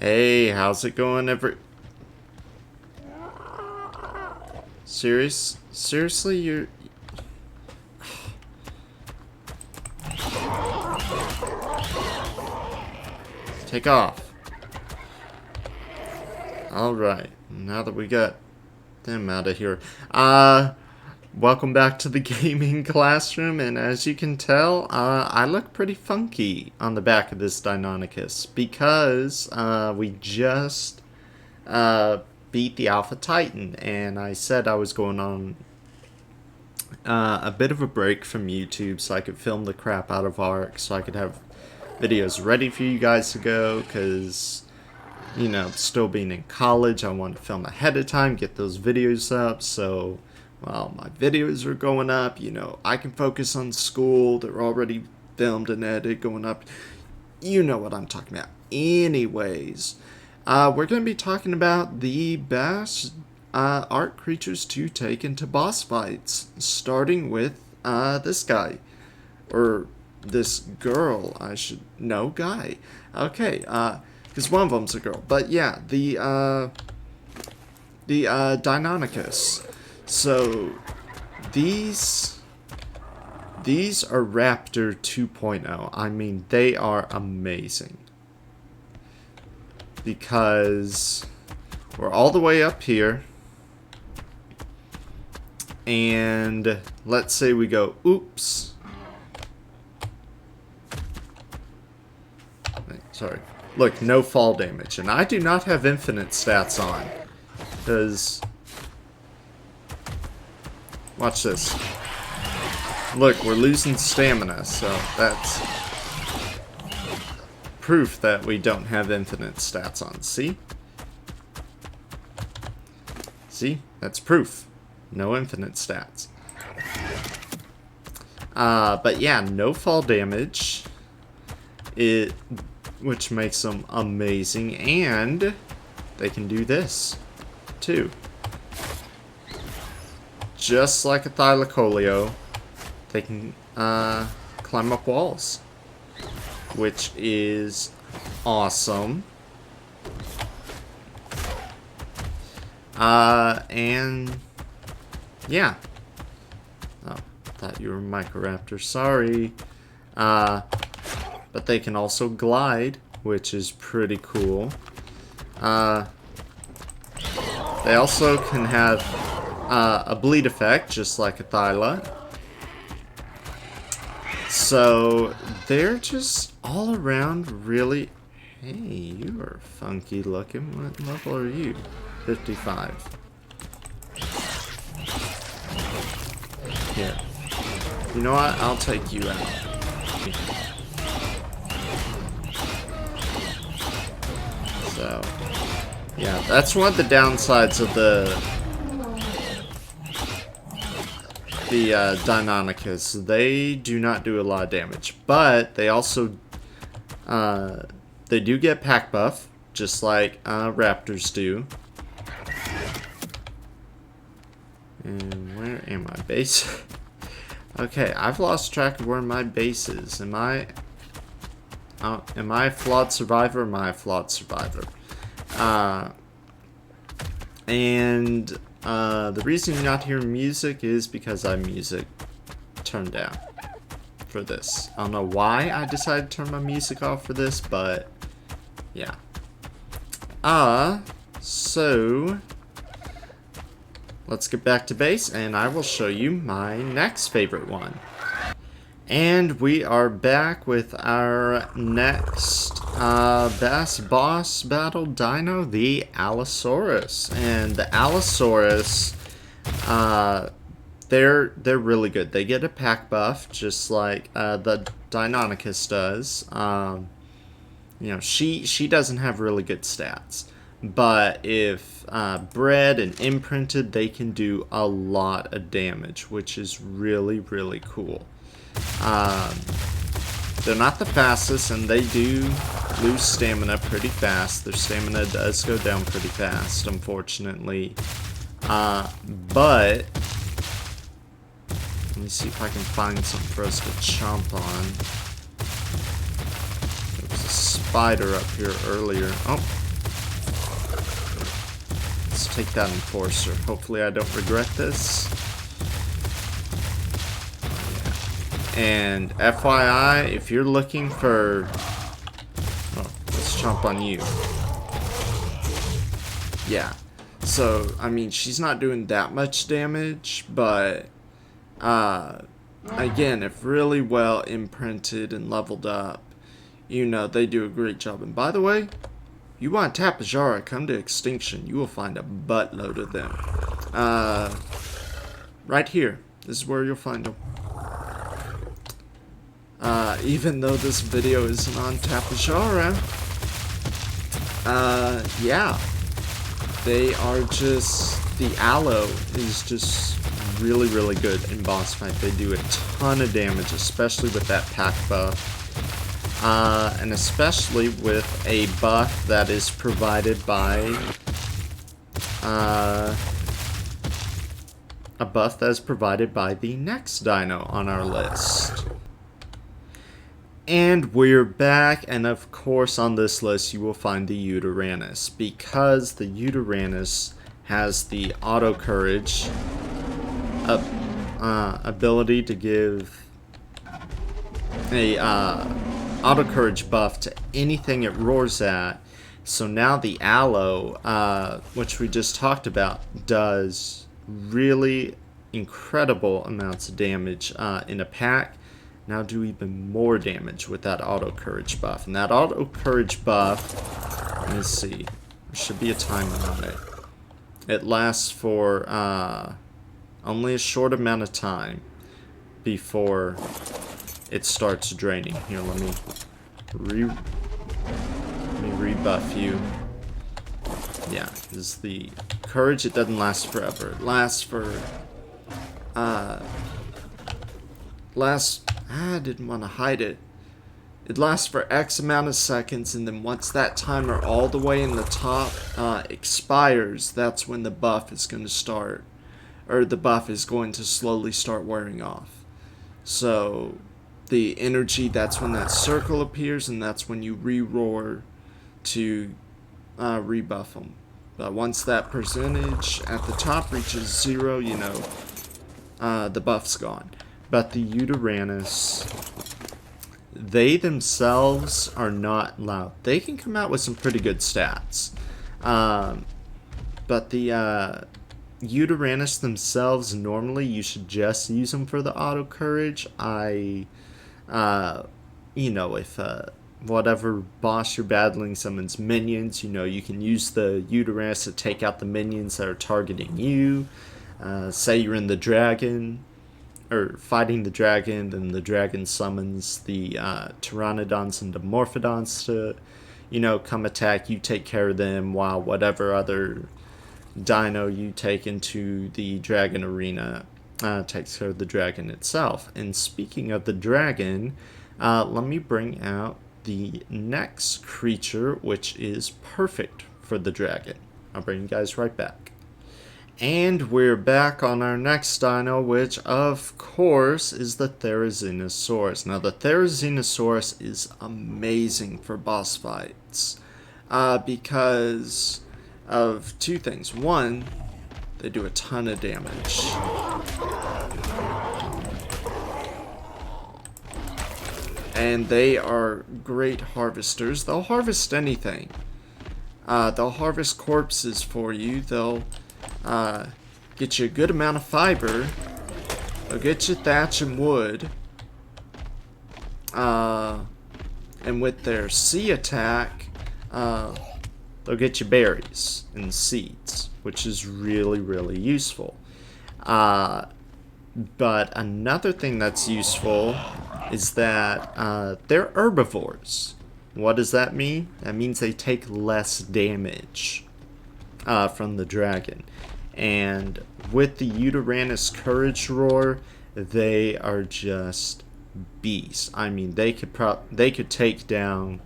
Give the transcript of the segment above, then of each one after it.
Hey, how's it going, Seriously, you're... Take off. Alright, now that we got them out of here. Welcome back to the gaming classroom, and as you can tell, I look pretty funky on the back of this Deinonychus because we just beat the Alpha Titan, and I said I was going on a bit of a break from YouTube so I could film the crap out of ARK, so I could have videos ready for you guys to go, because, you know, still being in college, I want to film ahead of time, get those videos up, so... Well, my videos are going up, you know, I can focus on school, they're already filmed and edited, going up. You know what I'm talking about. Anyways, we're going to be talking about the best ARK creatures to take into boss fights, starting with this guy, or this girl, I should, no, guy. Okay, because one of them's a girl, but yeah, the Deinonychus. So, these are Raptor 2.0. I mean, they are amazing. Because we're all the way up here. And let's say we go, oops. Sorry. Look, no fall damage. And I do not have infinite stats on. Because... Watch this. Look, we're losing stamina, so that's proof that we don't have infinite stats on. See? See? That's proof. No infinite stats. But yeah, no fall damage. Which makes them amazing, and they can do this, too. Just like a Thylacoleo, they can climb up walls, which is awesome. And yeah. Oh, thought you were a Microraptor. Sorry. But they can also glide, which is pretty cool. They also can have a bleed effect, just like a Thyla. So, they're just all around really... Hey, you are funky looking. What level are you? 55. Here. You know what? I'll take you out. So, yeah, that's one of the downsides of the Deinonychus. They do not do a lot of damage, but they also they do get pack buff, just like raptors do. And where am I? Base? Okay, I've lost track of where my base is. Am I a flawed survivor? Or am I a flawed survivor? The reason you're not hearing music is because I have music turned down for this. I don't know why I decided to turn my music off for this, but yeah. So let's get back to base and I will show you my next favorite one. And we are back with our next best boss battle dino, the Allosaurus. And the Allosaurus, they're really good. They get a pack buff, just like the Deinonychus does. You know, she doesn't have really good stats, but if bred and imprinted, they can do a lot of damage, which is really, really cool. They're not the fastest, and they do lose stamina pretty fast. Their stamina does go down pretty fast, unfortunately. But let me see if I can find something for us to chomp on. There was a spider up here earlier. Oh, let's take that Enforcer. Hopefully I don't regret this. Yeah. And FYI, if you're looking for... Oh, let's chomp on you. Yeah. So, I mean, she's not doing that much damage, but... again, if really well imprinted and leveled up, you know, they do a great job. And by the way, you want Tapejara, come to Extinction. You will find a buttload of them. Right here. This is where you'll find them. Even though this video isn't on Tapejara, yeah. They are just... The Allo is just really, really good in boss fight. They do a ton of damage, especially with that pack buff. And especially with a buff that is provided by... a buff that is provided by the next dino on our list. And we're back, and of course on this list you will find the Yutyrannus, because the Yutyrannus has the auto courage ability to give a auto courage buff to anything it roars at. So now the Allo, which we just talked about, does really incredible amounts of damage in a pack. Now do even more damage with that auto courage buff. And that auto courage buff, let me see, there should be a timer on it. It lasts for only a short amount of time before it starts draining. Here, let me rebuff you. Yeah, because the courage, it doesn't last forever. It lasts for I didn't want to hide it. It lasts for X amount of seconds, and then once that timer all the way in the top expires, that's when the buff is going to start, or the buff is going to slowly start wearing off. So the energy, that's when that circle appears, and that's when you re-roar to rebuff them. But once that percentage at the top reaches 0, you know, the buff's gone. But the Yutyrannus, they themselves are not loud. They can come out with some pretty good stats. But the Yutyrannus themselves, normally you should just use them for the auto courage. You know, if whatever boss you're battling summons minions, you know, you can use the Yutyrannus to take out the minions that are targeting you. Say you're in the dragon, or fighting the dragon, then the dragon summons the Pteranodons and the Morphodons to, you know, come attack. You take care of them while whatever other dino you take into the dragon arena takes care of the dragon itself. And speaking of the dragon, let me bring out the next creature, which is perfect for the dragon. I'll bring you guys right back. And we're back on our next dino, which of course is the Therizinosaurus. Now the Therizinosaurus is amazing for boss fights because of two things. One, they do a ton of damage. And they are great harvesters. They'll harvest anything. They'll harvest corpses for you. They'll get you a good amount of fiber. They'll get you thatch and wood. And with their sea attack, they'll get you berries and seeds, which is really, really useful. But another thing that's useful is that they're herbivores. What does that mean? That means they take less damage from the dragon. And with the Yutyrannus Courage Roar, they are just beasts. I mean, they could take down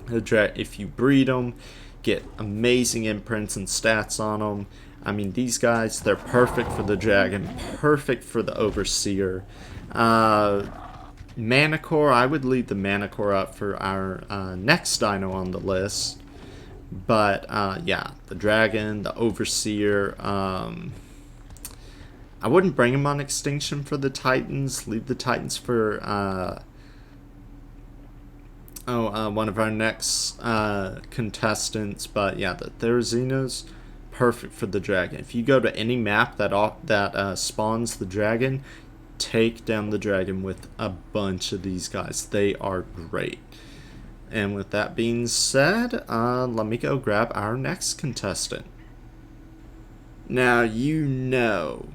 the dragon if you breed them, get amazing imprints and stats on them. I mean, these guys, they're perfect for the dragon, perfect for the overseer. Manicore, I would leave the Manicore up for our next dino on the list. But yeah, the dragon, the overseer. I wouldn't bring him on Extinction for the Titans. Leave the Titans for one of our next contestants. But yeah, the Therizinosaurus, perfect for the dragon. If you go to any map that spawns the dragon, take down the dragon with a bunch of these guys. They are great. And with that being said, let me go grab our next contestant. Now, you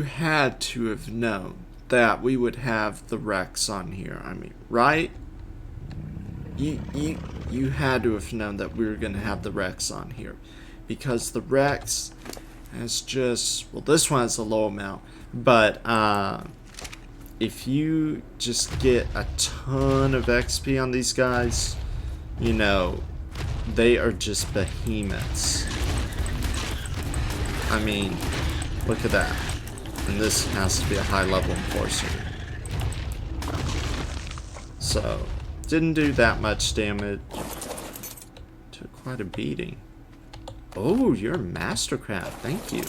had to have known that we would have the Rex on here. I mean, right? You had to have known that we were going to have the Rex on here. Because the Rex has just... Well, this one has a low amount. But, if you just get a ton of XP on these guys, you know, they are just behemoths. I mean, look at that. And this has to be a high-level enforcer. So, didn't do that much damage. Took quite a beating. Oh, you're a mastercraft. Thank you.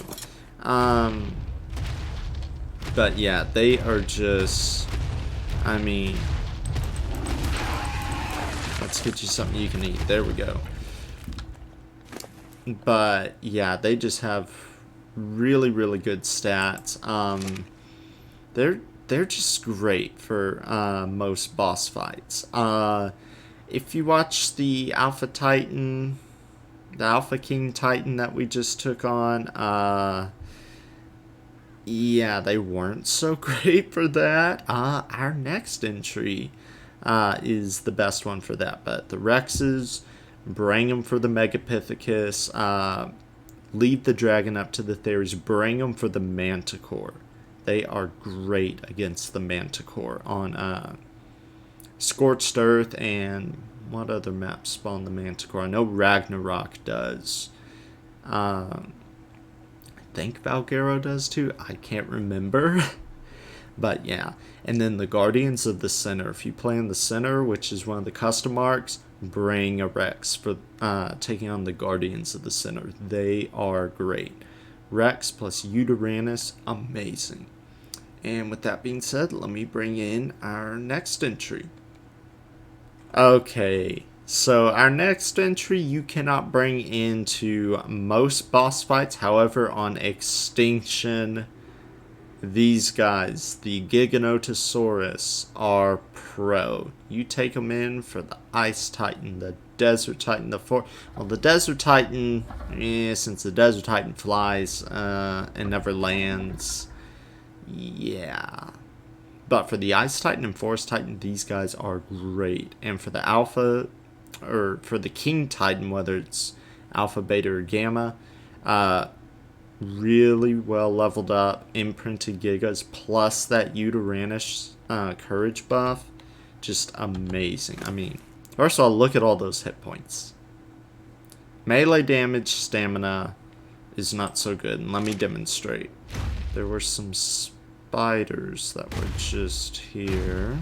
But yeah, they are just... I mean... Let's get you something you can eat. There we go. But yeah, they just have really, really good stats. They're just great for most boss fights. If you watch the Alpha Titan, the Alpha King Titan that we just took on, yeah, they weren't so great for that. Our next entry is the best one for that. But the Rexes, bring them for the Megapithecus. Leave the dragon up to the Theris. Bring them for the Manticore. They are great against the Manticore on Scorched Earth, and what other maps spawn the Manticore? I know Ragnarok does. I think Valgero does too. I can't remember. But yeah. And then the Guardians of the Center. If you play in the Center, which is one of the custom arcs, bring a Rex for taking on the Guardians of the Center. They are great. Rex plus Uranus, amazing. And with that being said, let me bring in our next entry. Okay, so our next entry you cannot bring into most boss fights. However, on Extinction, these guys, the Gigantosaurus, are pro. You take them in for the Ice Titan, the Desert Titan, the Desert Titan, since the Desert Titan flies and never lands, yeah. But for the Ice Titan and Forest Titan, these guys are great. And for the Alpha, or for the King Titan, whether it's Alpha, Beta, or Gamma, really well leveled up, imprinted Gigas, plus that Uranus courage buff. Just amazing. I mean, first of all, look at all those hit points. Melee damage, stamina is not so good. And let me demonstrate. There were some spiders that were just here.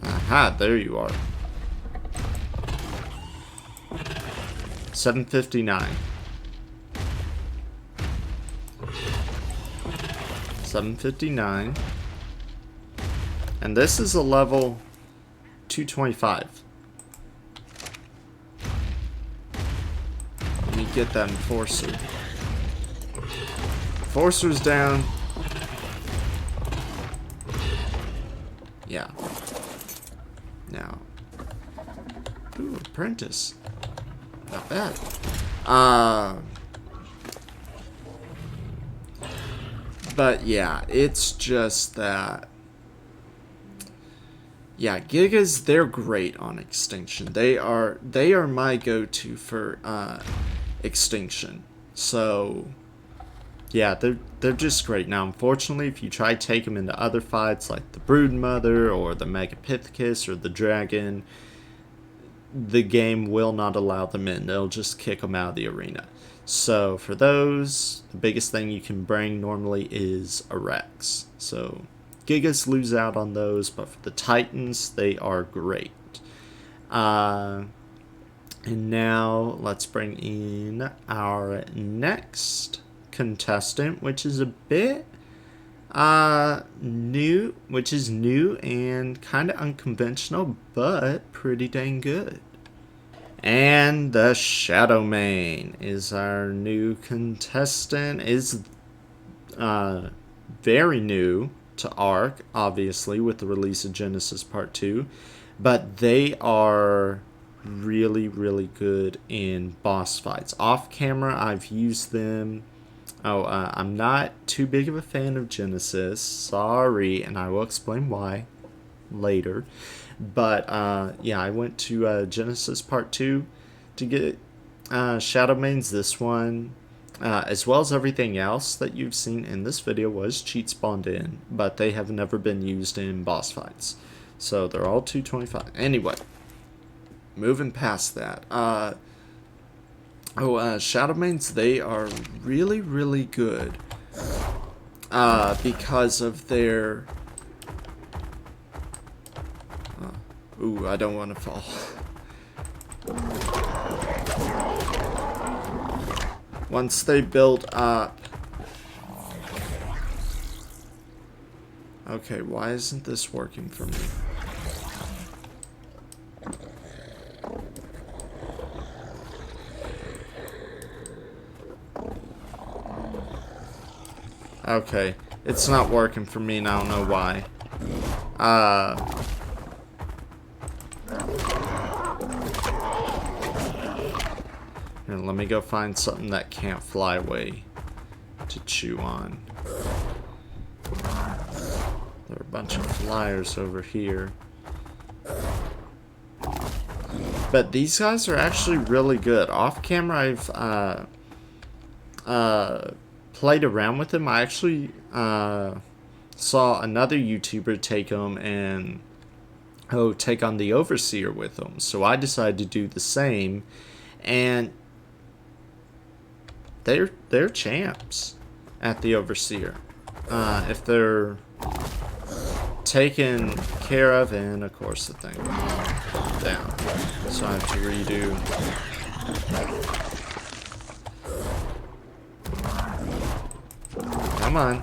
Aha, there you are. 759. 759. And this is a level 225. Let me get that enforcer. Enforcer's down. Yeah. Now. Ooh, apprentice. Not bad. But yeah, it's just that. Yeah, Gigas, they're great on Extinction. They are my go-to for Extinction. So yeah, they're just great. Now, unfortunately, if you try to take them into other fights like the Broodmother or the Megapithecus or the Dragon, the game will not allow them in. They'll just kick them out of the arena. So for those, the biggest thing you can bring normally is a Rex. So Gigas lose out on those, but for the Titans, they are great. And now let's bring in our next contestant, which is a bit new, which is new and kind of unconventional, but pretty dang good. And the Shadowmain is our new contestant. Is very new to ARK, obviously, with the release of Genesis Part 2. But they are really, really good in boss fights. Off camera, I've used them. I'm not too big of a fan of Genesis. Sorry, and I will explain why later. But yeah, I went to Genesis Part 2 to get Shadowmains. This one, as well as everything else that you've seen in this video, was cheat spawned in, but they have never been used in boss fights. So they're all 225. Anyway, moving past that. Shadowmains, they are really, really good because of their... ooh, I don't want to fall. Once they build up... Okay, why isn't this working for me? Okay, it's not working for me and I don't know why. Here, let me go find something that can't fly away to chew on. There are a bunch of flyers over here. But these guys are actually really good. Off camera, I've played around with them. I actually saw another YouTuber take them and take on the Overseer with them. So I decided to do the same, and they're champs at the Overseer if they're taken care of. And of course the thing down, so I have to redo. Come on.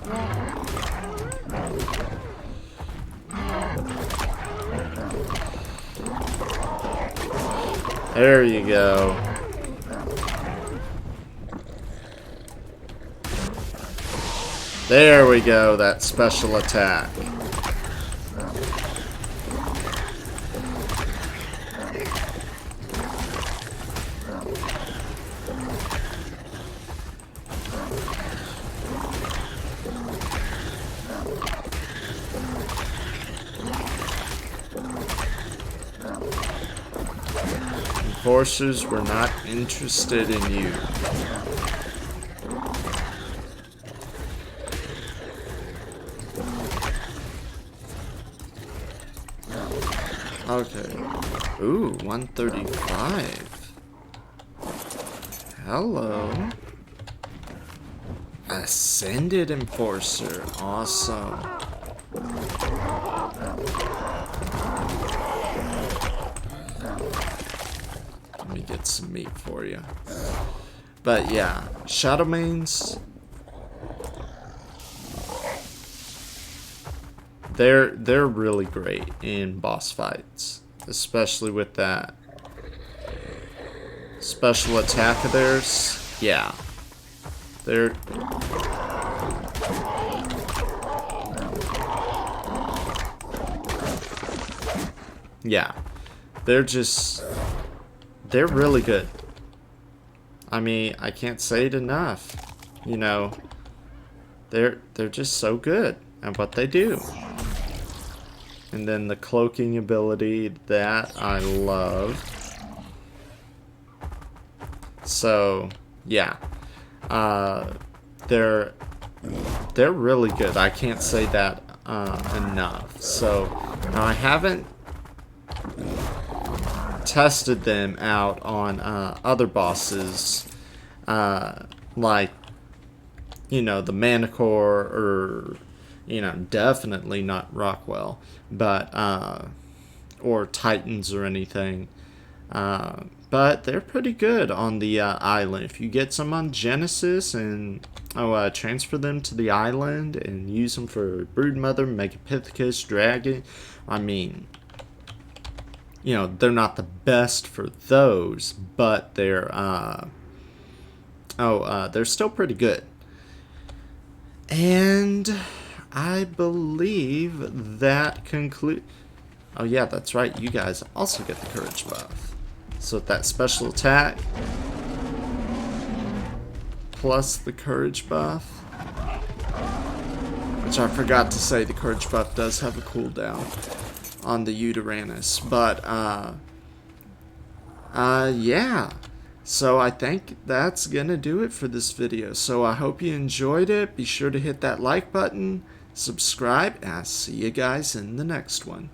There you go. There we go, that special attack. Enforcers were not interested in you. Okay. Ooh, 135. Hello. Ascended Enforcer. Awesome. Let me get some meat for you. But yeah, Shadowmains, they're really great in boss fights, especially with that special attack of theirs. Yeah, they're they're really good. I mean, I can't say it enough. You know, they're just so good at what they do. And then the cloaking ability, that I love. So, yeah. They're really good. I can't say that enough. So, now I haven't tested them out on other bosses, like, you know, the Manticore, or, you know, definitely not Rockwell, but or Titans or anything. But they're pretty good on the island. If you get some on Genesis and transfer them to the island and use them for Broodmother, Megapithecus, Dragon, I mean, you know, they're not the best for those, but they're they're still pretty good. And I believe that concludes. Oh yeah, that's right. You guys also get the courage buff. So with that special attack plus the courage buff, which I forgot to say, the courage buff does have a cooldown on the Uteranus. But yeah. So I think that's gonna do it for this video. So I hope you enjoyed it. Be sure to hit that like button, subscribe, and I'll see you guys in the next one.